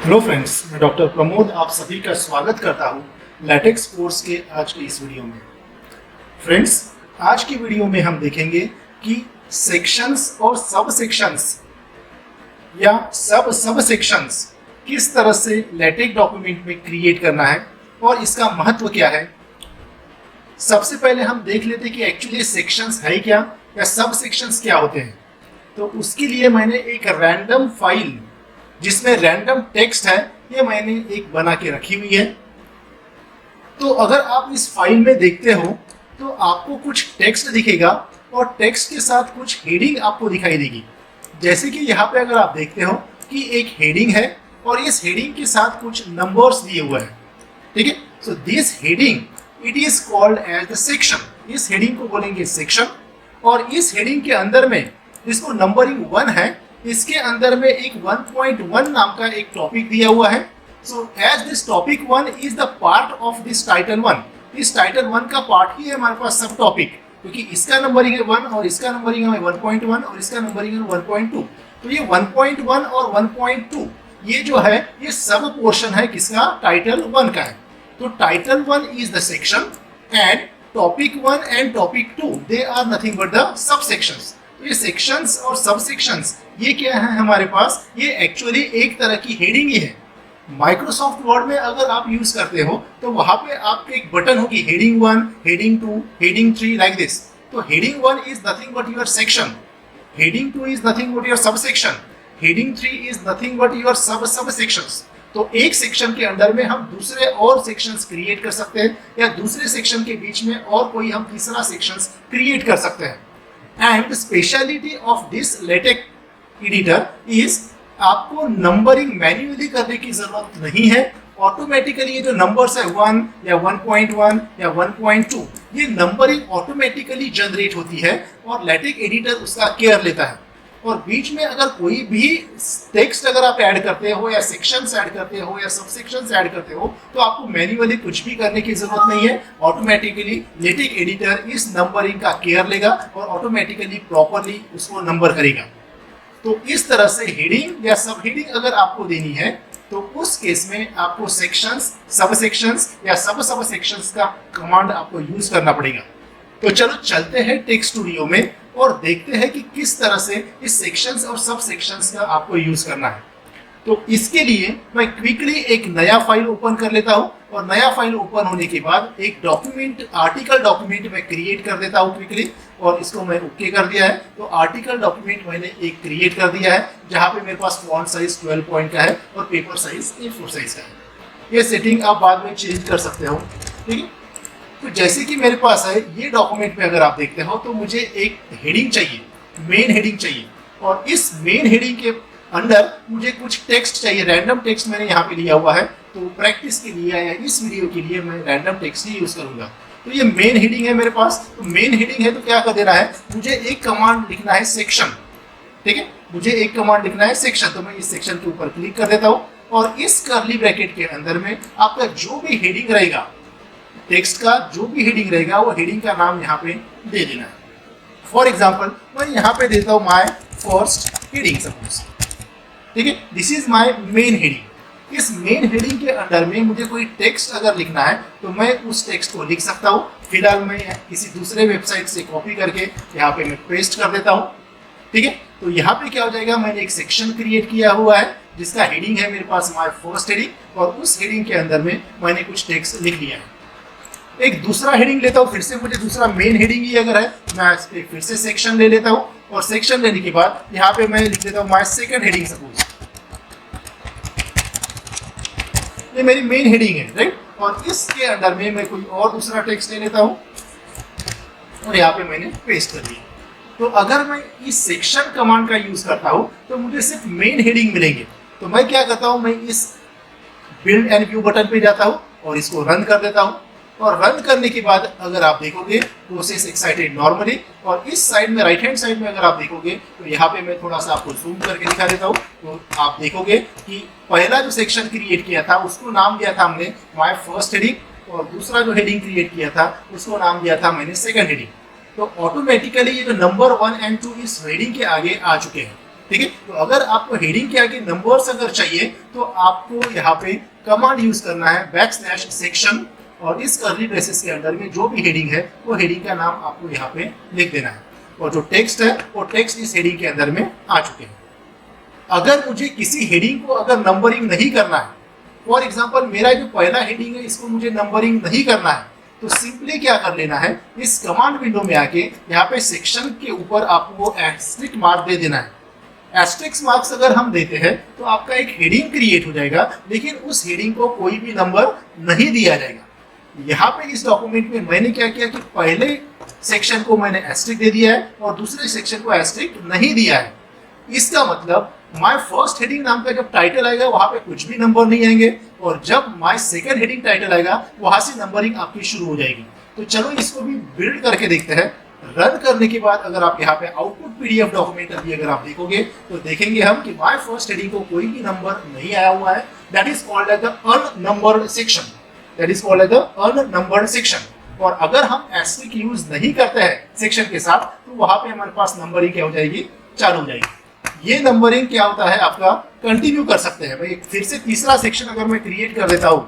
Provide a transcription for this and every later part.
Hello friends, मैं doctor Pramod आप सभी का स्वागत करता हूं लैटेक्स कोर्स के आज की इस वीडियो में। फ्रेंड्स, आज की वीडियो में हम देखेंगे कि सेक्शंस और सब सेक्शंस या सब सेक्शंस किस तरह से लैटेक्स डॉक्यूमेंट में क्रिएट करना है और इसका महत्व क्या है। सबसे पहले हम देख लेते हैं कि एक्चुअली सेक्शंस है क्या या सब सेक्शंस क्या होते हैं। तो उसके लिए मैंने एक रैंडम फाइल जिसमें रैंडम टेक्स्ट है ये मैंने एक बना के रखी हुई है। तो अगर आप इस फाइल में देखते हो तो आपको कुछ टेक्स्ट दिखेगा और टेक्स्ट के साथ कुछ हेडिंग आपको दिखाई देगी। जैसे कि यहाँ पे अगर आप देखते हो कि एक हेडिंग है और इस हेडिंग के साथ कुछ नंबर्स दिए हुए हैं। ठीक है, so this heading it is called as the section. इस हेडिंग को बोलेंगे सेक्शन। और इस हेडिंग के अंदर में जिसको नंबरिंग 1 है, इसके अंदर में एक 1.1 नाम का एक टॉपिक दिया हुआ है। So as this topic 1 is the part of this title 1, इस टाइटल 1 का पार्ट ही है हमारे पास सब टॉपिक, क्योंकि इसका नंबरिंग है 1 और इसका नंबरिंग है 1.1 और इसका नंबरिंग है 1.2। तो ये 1.1 और 1.2 ये जो है ये सब पोर्शन है किसका, टाइटल 1 का है। तो title 1 is the section and topic 1 and topic 2 they are nothing but the sub sections. तो ये सेक्शंस और सब सेक्शंस ये क्या है हमारे पास, ये एक्चुअली एक तरह की हेडिंग ही है। माइक्रोसॉफ्ट वर्ड में अगर आप यूज करते हो तो वहां पे आपके एक बटन होगी heading 1, heading 2, heading 3 like this. तो heading 1 is nothing but your section, heading 2 is nothing but your subsection, heading 3 is nothing but your सब सेक्शंस। तो एक सेक्शन के अंदर में हम दूसरे और सेक्शंस क्रिएट कर सकते हैं या दूसरे सेक्शन के बीच में और कोई हम तीसरा सेक्शंस क्रिएट कर सकते हैं। And the speciality of this latex editor is आपको नंबरिंग मैन्युअली करने की जरूरत नहीं है। ऑटोमेटिकली ये जो नंबर्स है 1 या 1.1 या 1.2 ये नंबरिंग ऑटोमेटिकली जनरेट होती है और लेटेक्स एडिटर उसका केयर लेता है। और बीच में अगर कोई भी टेक्स्ट अगर आप ऐड करते हो या सेक्शंस ऐड करते हो या सब सेक्शंस ऐड करते हो तो आपको मैन्युअली कुछ भी करने की जरूरत नहीं है। ऑटोमेटिकली लेटेक्स एडिटर इस नंबरिंग का केयर लेगा और ऑटोमेटिकली प्रॉपरली उसको नंबर करेगा। तो इस तरह से हेडिंग या सब हेडिंग अगर आपको देनी है तो उस केस में आपको सेक्शंस, सब सेक्शंस या सब सेक्शंस का कमांड आपको यूज करना पड़ेगा। तो चलो चलते हैं टेक्स्ट स्टूडियो में और देखते हैं कि किस तरह से इस सेक्शंस और सब सेक्शंस का आपको यूज करना है। तो इसके लिए मैं क्विकली एक नया फाइल ओपन कर लेता हूं और नया फाइल ओपन होने के बाद एक डॉक्यूमेंट, आर्टिकल डॉक्यूमेंट मैं क्रिएट कर देता हूं क्विकली और इसको मैं ओके कर दिया है। तो आर्टिकल डॉक्यूमेंट मैंने एक क्रिएट कर दिया है जहां पे मेरे पास फॉन्ट साइज 12 पॉइंट का है और पेपर साइज A4 साइज का है। ये सेटिंग आप बाद में चेंज कर सकते हो। ठीक है, तो जैसे कि मेरे पास है ये डॉक्यूमेंट में अगर आप देखते हो तो मुझे एक हेडिंग चाहिए, मेन हेडिंग चाहिए और इस मेन हेडिंग के अंदर मुझे कुछ टेक्स्ट चाहिए। रैंडम टेक्स्ट मैंने यहाँ पे लिया हुआ है तो प्रैक्टिस के लिए या इस वीडियो के लिए मैं रैंडम टेक्स्ट ही यूज करूंगा। तो ये मेन हेडिंग है मेरे पास। तो मेन हेडिंग है तो क्या कर देना है, मुझे एक कमांड लिखना है सेक्शन। ठीक है, मुझे एक कमांड लिखना है सेक्शन। तो मैं इस सेक्शन के ऊपर क्लिक कर देता हूँ और इस कर्ली ब्रैकेट के अंदर में आपका जो भी हेडिंग रहेगा, टेक्स्ट का जो भी हेडिंग रहेगा वो हेडिंग का नाम यहाँ पे दे देना है। फॉर एग्जाम्पल मैं यहाँ पे देता हूँ माय फर्स्ट हेडिंग सपोज। ठीक है, this is my main heading. इस मेन हेडिंग के अंदर में मुझे कोई टेक्स्ट अगर लिखना है तो मैं उस टेक्स्ट को लिख सकता हूँ। फिलहाल मैं किसी दूसरे वेबसाइट से कॉपी करके यहाँ पे मैं पेस्ट कर देता हूँ। ठीक है, तो यहाँ पे क्या हो जाएगा, मैंने एक सेक्शन क्रिएट किया हुआ है जिसका हेडिंग है मेरे पास माय फर्स्ट हेडिंग और उस हेडिंग के अंदर में मैंने कुछ टेक्स्ट लिख लिया है। एक दूसरा हेडिंग लेता हूँ, फिर से मुझे दूसरा मेन हेडिंग ही अगर है मैं एक फिर से सेक्शन ले लेता हूँ और सेक्शन लेने के बाद यहाँ पे मैं लिख देता हूँ माय सेकंड हेडिंग सपोज। ये मेरी मेन हेडिंग है, राइट। और इसके अंदर में मैं कोई और दूसरा टेक्स्ट ले लेता हूँ और यहाँ पे मैंने पेस्ट कर दिया। तो अगर मैं इस सेक्शन कमांड का यूज करता हूँ तो मुझे सिर्फ मेन हेडिंग मिलेंगे। तो मैं क्या करता हूँ, मैं इस बिल्ड एंड व्यू बटन पे जाता हूँ और इसको रन कर देता हूँ। और रन करने के बाद अगर आप देखोगे प्रोसेस एक्साइटेड नॉर्मली और इस साइड में राइट हैंड साइड में अगर आप देखोगे तो यहाँ पे मैं थोड़ा सा आपको जूम करके दिखा देता हूँ। तो आप देखोगे कि पहला जो सेक्शन क्रिएट किया था उसको नाम दिया था हमने माय फर्स्ट हेडिंग और दूसरा जो हेडिंग क्रिएट किया था उसको नाम दिया था मैंने सेकंड हेडिंग। तो ऑटोमेटिकली ये जो नंबर 1 एंड 2 इस हेडिंग के आगे आ चुके हैं। ठीक है। तो अगर आपको हेडिंग के आगे नंबर्स अगर चाहिए तो आपको यहाँ पे कमांड यूज करना है \section, और इस कर्ली ब्रेसेस के अंदर में जो भी हेडिंग है वो हेडिंग का नाम आपको यहाँ पे लिख देना है, और जो टेक्स्ट है वो टेक्स्ट इस हेडिंग के अंदर में आ चुके हैं। अगर मुझे किसी हेडिंग को अगर नंबरिंग नहीं करना है, फॉर एग्जांपल मेरा जो पहला हेडिंग है इसको मुझे नंबरिंग नहीं करना है, तो सिंपली क्या कर लेना है, इस कमांड विंडो में आके यहाँ पे सेक्शन के ऊपर आपको वो एस्टेरिस्क मार्क दे देना है। एस्टेरिस्क मार्क्स अगर हम देते हैं तो आपका एक हेडिंग क्रिएट हो जाएगा, लेकिन उस हेडिंग को कोई भी नंबर नहीं दिया जाएगा। यहाँ पे इस डॉक्यूमेंट में मैंने क्या किया कि पहले सेक्शन को मैंने एस्टेरिस्क दे दिया है और दूसरे सेक्शन को एस्टेरिस्क नहीं दिया है। इसका मतलब माय फर्स्ट हेडिंग नाम का जब टाइटल आएगा वहां पे कुछ भी नंबर नहीं आएंगे, और जब माय सेकंड हेडिंग टाइटल आएगा वहां से नंबरिंग आपकी शुरू हो जाएगी। तो चलो इसको भी बिल्ड करके देखते हैं। रन करने के बाद अगर आप यहाँ पे आउटपुट पीडीएफ डॉक्यूमेंट अभी अगर आप देखोगे तो देखेंगे हम कि माय फर्स्ट हेडिंग को कोई भी नंबर नहीं आया हुआ है। That is called as the unnumbered section, that is called as the unnumbered section. और अगर हम एस्टेरिस्क यूज नहीं करते हैं सेक्शन के साथ तो वहां पे हमारे पास नंबरिंग क्या हो जाएगी, चालू हो जाएगी। ये नंबरिंग क्या होता है आपका, कंटिन्यू कर सकते हैं। भाई फिर से तीसरा सेक्शन अगर मैं क्रिएट कर देता हूं,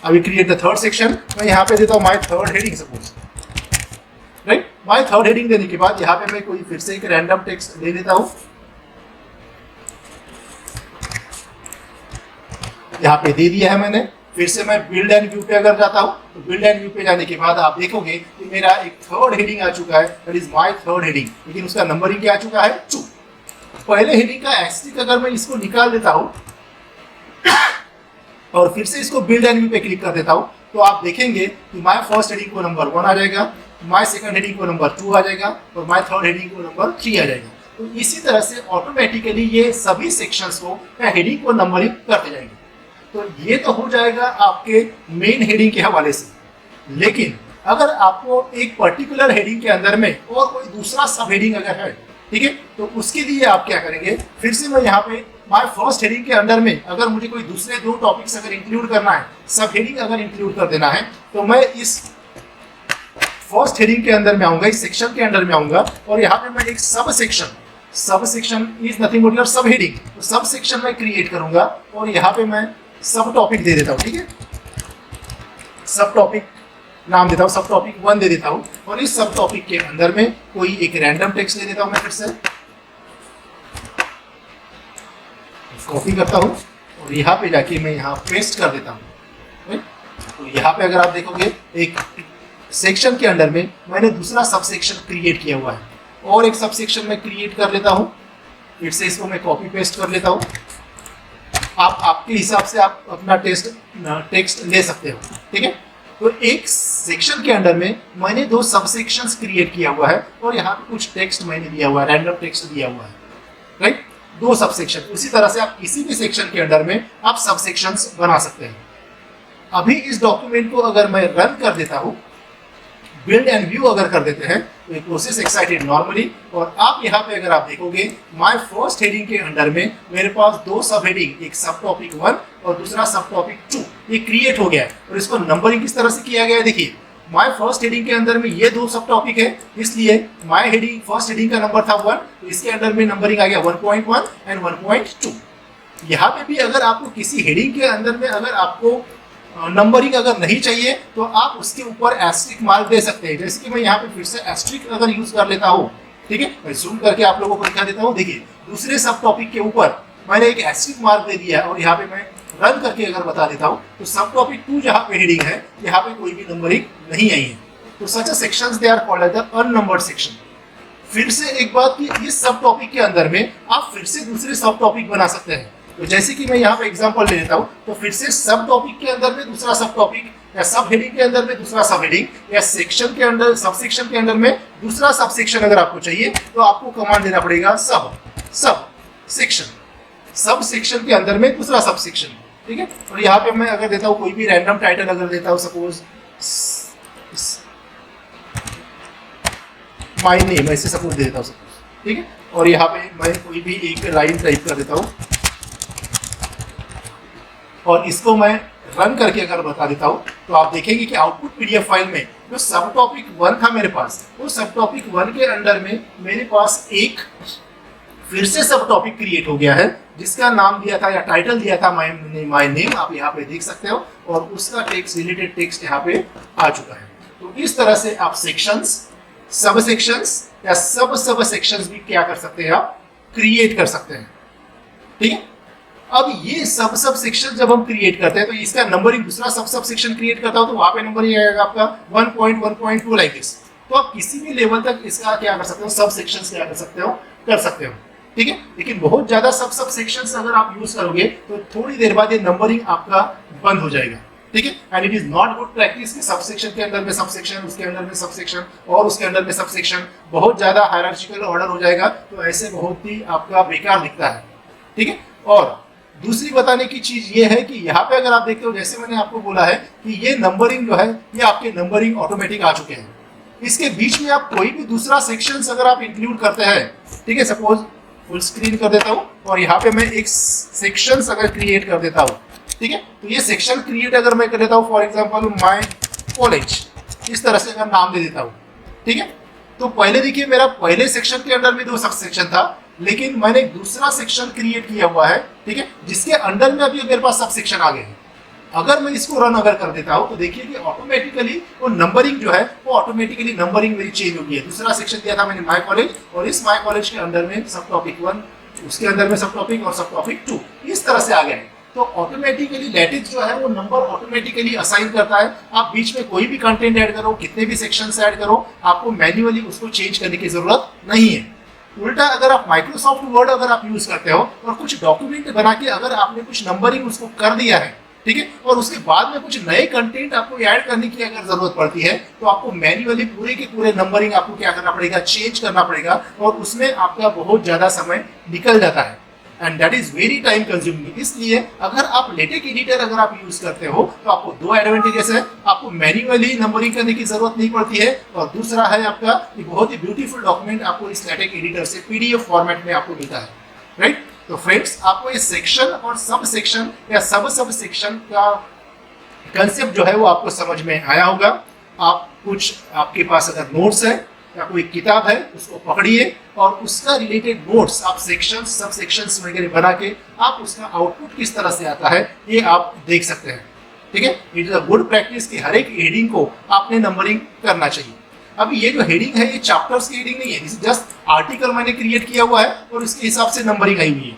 अभी क्रिएट द थर्ड सेक्शन, मैं यहाँ पे देता हूँ my third heading suppose, right. My third heading देने के बाद यहाँ पे मैं कोई फिर से एक रैंडम टेक्स्ट ले लेता हूँ, यहाँ पे दे दिया है मैंने। फिर से मैं बिल्ड एंड व्यू पे अगर जाता हूँ तो बिल्ड एंड व्यू पे जाने के बाद आप देखोगे कि मेरा एक थर्ड हेडिंग आ चुका है, that is my third heading, लेकिन उसका नंबरिंग क्या आ चुका है, 2। पहले हेडिंग का एस्टेरिस्क अगर मैं इसको निकाल देता हूँ और फिर से इसको बिल्ड एंड व्यू पे क्लिक कर देता हूँ तो आप देखेंगे कि माय फर्स्ट हेडिंग को नंबर 1 आ जाएगा, माय सेकंड हेडिंग को नंबर 2 आ जाएगा और माय थर्ड हेडिंग को नंबर 3 आ जाएगा। तो इसी तरह से ऑटोमेटिकली ये सभी सेक्शंस को या हेडिंग को नंबरिंग करते जाएंगे। तो ये तो हो जाएगा आपके मेन हेडिंग के हवाले से। लेकिन अगर आपको एक पर्टिकुलर हेडिंग के अंदर में और कोई दूसरा सब हेडिंग अगर है, ठीक है, तो उसके लिए आप क्या करेंगे, फिर से मैं यहाँ पे माय फर्स्ट हेडिंग के अंदर में अगर मुझे कोई दूसरे 2 टॉपिक्स अगर इंक्लूड करना है, सब हेडिंग अगर इंक्लूड कर देना है, तो मैं इस फर्स्ट हेडिंग के अंदर में आऊंगा, इस सेक्शन के अंदर में आऊंगा और यहाँ पे मैं एक sub section is nothing but your सब हेडिंग, तो सब सेक्शन मैं क्रिएट करूंगा और यहाँ पे मैं सब टॉपिक दे देता हूँ, ठीक है, सब टॉपिक नाम देता हूँ, सब टॉपिक 1 दे देता हूँ और इस सब टॉपिक के अंदर में कोई एक रैंडम टेक्स्ट ले देता हूँ। मैं फिर से कॉपी करता हूँ और यहाँ पे जाके मैं यहाँ पेस्ट कर देता हूँ। तो यहाँ पे अगर आप देखोगे एक सेक्शन के अंदर में मैंने दूसरा सब सेक्शन क्रिएट किया हुआ है और एक सब सेक्शन में क्रिएट कर लेता हूँ, फिर से इसको मैं कॉपी पेस्ट कर लेता हूँ। आप आपके हिसाब से आप अपना टेक्स्ट ले सकते हो, ठीक है। तो एक सेक्शन के अंदर में मैंने 2 सब सेक्शंस क्रिएट किया हुआ है और यहाँ पे कुछ टेक्स्ट मैंने दिया हुआ है, रैंडम टेक्स्ट दिया हुआ है, राइट। 2 सब सेक्शन, उसी तरह से आप किसी भी सेक्शन के अंदर में आप सब सेक्शंस बना सकते हैं। अभी इस डॉक्यूमेंट को अगर मैं रन कर देता हूँ, बिल्ड एंड व्यू अगर कर देते हैं तो ये प्रोसेस एक्साइटेड नॉर्मली, और आप यहाँ पे अगर आप देखोगे माय फर्स्ट हेडिंग के अंदर में मेरे पास 2 सब हेडिंग, एक सब टॉपिक 1 और दूसरा सब टॉपिक 2, ये क्रिएट हो गया है। और इसको नंबरिंग किस तरह से किया गया है, देखिए माय फर्स्ट हेडिंग के अंदर में ये 2 सब टॉपिक है, इसलिए माय हेडिंग फर्स्ट हेडिंग का नंबर था 1, तो इसके अंदर में नंबरिंग आ गया 1.1 एंड 1.2। यहाँ पे भी अगर आपको किसी हेडिंग के अंदर में अगर आपको नंबरिंग अगर नहीं चाहिए तो आप उसके ऊपर एस्टेरिस्क मार्क दे सकते हैं। जैसे कि मैं यहाँ पे फिर से एस्टेरिस्क अगर यूज कर लेता हूँ, ठीक है, मैं जूम करके आप लोगों को दिखा देता हूँ। देखिए दूसरे सब टॉपिक के ऊपर मैंने एक एस्टेरिस्क मार्क दे दिया है और यहाँ पे मैं रन करके अगर बता देता हूँ तो सब टॉपिक 2 जहाँ पे हेडिंग है यहाँ पे कोई भी नंबरिंग नहीं आई है। तो such sections they are called as the unnumbered section. फिर से एक बात कि इस सब टॉपिक के अंदर में आप फिर से दूसरे सब टॉपिक बना सकते हैं। तो जैसे कि मैं यहाँ पे एग्जांपल ले लेता हूँ, तो फिर से सब टॉपिक के अंदर में दूसरा सब टॉपिक या सब हेडिंग के अंदर में दूसरा सब हेडिंग या सेक्शन के अंदर सब सेक्शन के अंदर में दूसरा सब सेक्शन अगर आपको चाहिए तो आपको कमांड देना पड़ेगा सब सेक्शन के अंदर में दूसरा सब सेक्शन, ठीक है। और यहाँ पे मैं अगर देता हूँ कोई भी रैंडम टाइटल अगर देता हूँ, सपोज माय नेम ऐसे सपोज दे देता हूँ सपोज, ठीक है। और यहाँ पे मैं कोई भी एक लाइन टाइप कर देता हूँ और इसको मैं रन करके अगर बता देता हूँ तो आप देखेंगे कि आउटपुट पीडीएफ फाइल में जो सब टॉपिक 1 था मेरे पास, वो सब टॉपिक 1 के अंदर में मेरे पास एक फिर से सब टॉपिक क्रिएट हो गया है जिसका नाम दिया था या टाइटल दिया था माय नेम, आप यहाँ पे देख सकते हो, और उसका टेक्स्ट रिलेटेड टेक्स्ट यहाँ पे आ चुका है। तो इस तरह से आप सेक्शंस, सब सेक्शंस या सब सेक्शंस भी क्या कर सकते हैं, आप क्रिएट कर सकते हैं। ठीक है, अब ये सब सेक्शन जब हम क्रिएट करते हैं तो इसका नंबरिंग दूसरा सब सेक्शन क्रिएट करता हो तो वहां पे नंबरिंग आएगा आपका 1.1.2 लाइक दिस। तो आप किसी भी लेवल तक इसका क्या कर सकते हो, सब सेक्शंस क्या कर सकते हो। ठीक है, लेकिन बहुत ज्यादा सब सेक्शंस अगर आप यूज करोगे तो थोड़ी देर बाद ये नंबरिंग आपका बंद हो जाएगा। ठीक है, and it is not good practice कि सब सेक्शन के अंदर में सब सेक्शन, उसके अंदर में सब सेक्शन और उसके अंदर में सब सेक्शन, बहुत ज्यादा हायरार्चिकल ऑर्डर हो जाएगा, तो ऐसे बहुत ही आपका बेकार दिखता है। ठीक है, और दूसरी बताने की चीज ये है कि यहाँ पे अगर आप देखते हो, जैसे मैंने आपको बोला है कि ये नंबरिंग जो है ये आपके नंबरिंग ऑटोमेटिक आ चुके हैं। इसके बीच में आप कोई भी दूसरा सेक्शन अगर आप इंक्लूड करते हैं, ठीक है, सपोज फुल स्क्रीन कर देता हूँ और यहाँ पे मैं एक सेक्शन अगर क्रिएट कर देता हूँ, ठीक है, तो ये सेक्शन क्रिएट अगर मैं कर देता हूँ फॉर एग्जाम्पल माय कॉलेज, इस तरह से अगर नाम दे देता हूँ, ठीक है, तो पहले देखिए मेरा पहले सेक्शन के अंदर में 2 सब सेक्शन था, लेकिन मैंने एक दूसरा सेक्शन क्रिएट किया हुआ है, ठीक है, जिसके अंडर में अभी मेरे पास सब सेक्शन आ गए हैं। अगर मैं इसको रन अगर कर देता हूं तो देखिए कि ऑटोमेटिकली वो नंबरिंग जो है वो ऑटोमेटिकली नंबरिंग मेरी चेंज हो गई है। दूसरा सेक्शन दिया था मैंने माय कॉलेज, और इस माय कॉलेज के अंदर में सब टॉपिक 1, उसके अंदर में सब टॉपिक और सब टॉपिक 2 इस तरह से आ गए। तो ऑटोमेटिकली लैटिक्स जो है वो नंबर ऑटोमेटिकली असाइन करता है। आप बीच में कोई भी कंटेंट ऐड करो, कितने भी सेक्शंस ऐड करो, आपको मैन्युअली उसको चेंज करने की जरूरत नहीं है। उल्टा अगर आप माइक्रोसॉफ्ट वर्ड अगर आप यूज करते हो और कुछ डॉक्यूमेंट बना के अगर आपने कुछ नंबरिंग उसको कर दिया है, ठीक है, और उसके बाद में कुछ नए कंटेंट आपको ऐड करने की अगर जरूरत पड़ती है तो आपको मैन्युअली पूरे के पूरे नंबरिंग आपको क्या करना पड़ेगा, चेंज करना पड़ेगा, और उसमें आपका बहुत ज्यादा समय निकल जाता है, and that is very time consuming. इसलिए अगर आप लेटेक एडिटर अगर आप यूज करते हो तो आपको 2 एडवांटेजेस है, आपको मैन्युअली नंबरिंग करने की जरूरत नहीं पड़ती है, और दूसरा है आपका बहुत ही ब्यूटीफुल डॉक्यूमेंट आपको इस लेटेक एडिटर से पीडीएफ फॉर्मेट में आपको मिलता है, राइट। तो फ्रेंड्स, आपको इस सेक्शन और सब सेक्शन या सब सेक्शन का कंसेप्ट जो है वो आपको समझ में आया होगा। आप कुछ आपके पास अगर नोट्स है या कोई किताब है उसको पकड़िए और उसका रिलेटेड नोट्स आप सेक्शन सब सेक्शंस वगैरह बना के आप उसका आउटपुट किस तरह से आता है ये आप देख सकते हैं। ठीक है, it is a good practice कि हर एक हेडिंग को आपने नंबरिंग करना चाहिए। अभी ये जो हेडिंग है ये चैप्टर्स की हेडिंग नहीं है, जस्ट आर्टिकल मैंने क्रिएट किया हुआ है और इसके हिसाब से नंबरिंग आई हुई है।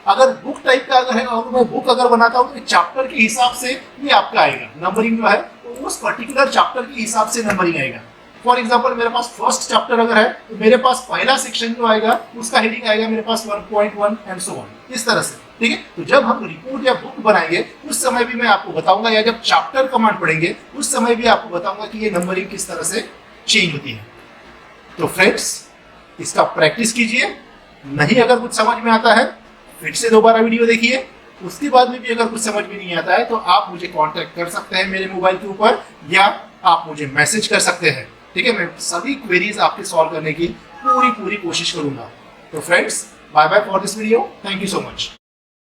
अगर बुक टाइप का अगर है और मैं बुक अगर बनाता हूँ तो चैप्टर के हिसाब से ये आपका आएगा नंबरिंग जो है, तो उस पर्टिकुलर चैप्टर के हिसाब से नंबरिंग आएगा। फॉर एग्जाम्पल मेरे पास फर्स्ट चैप्टर अगर है तो मेरे पास पहला सेक्शन जो आएगा उसका हेडिंग आएगा मेरे पास 1.1 एंड सो ऑन, इस तरह से। ठीक है, तो जब हम रिपोर्ट या बुक बनाएंगे उस समय भी मैं आपको बताऊंगा, या जब चैप्टर कमांड पढ़ेंगे उस समय भी आपको बताऊंगा कि ये नंबरिंग किस तरह से चेंज होती है। तो फ्रेंड्स, इसका प्रैक्टिस कीजिए। नहीं अगर कुछ समझ में आता है फिर से दोबारा वीडियो देखिए, उसके बाद में भी अगर कुछ समझ में नहीं आता है तो आप मुझे कांटेक्ट कर सकते हैं मेरे मोबाइल के ऊपर, या आप मुझे मैसेज कर सकते हैं। ठीक है, मैं सभी क्वेरीज आपके सॉल्व करने की पूरी कोशिश करूंगा। तो friends, bye bye for this video, thank you so much.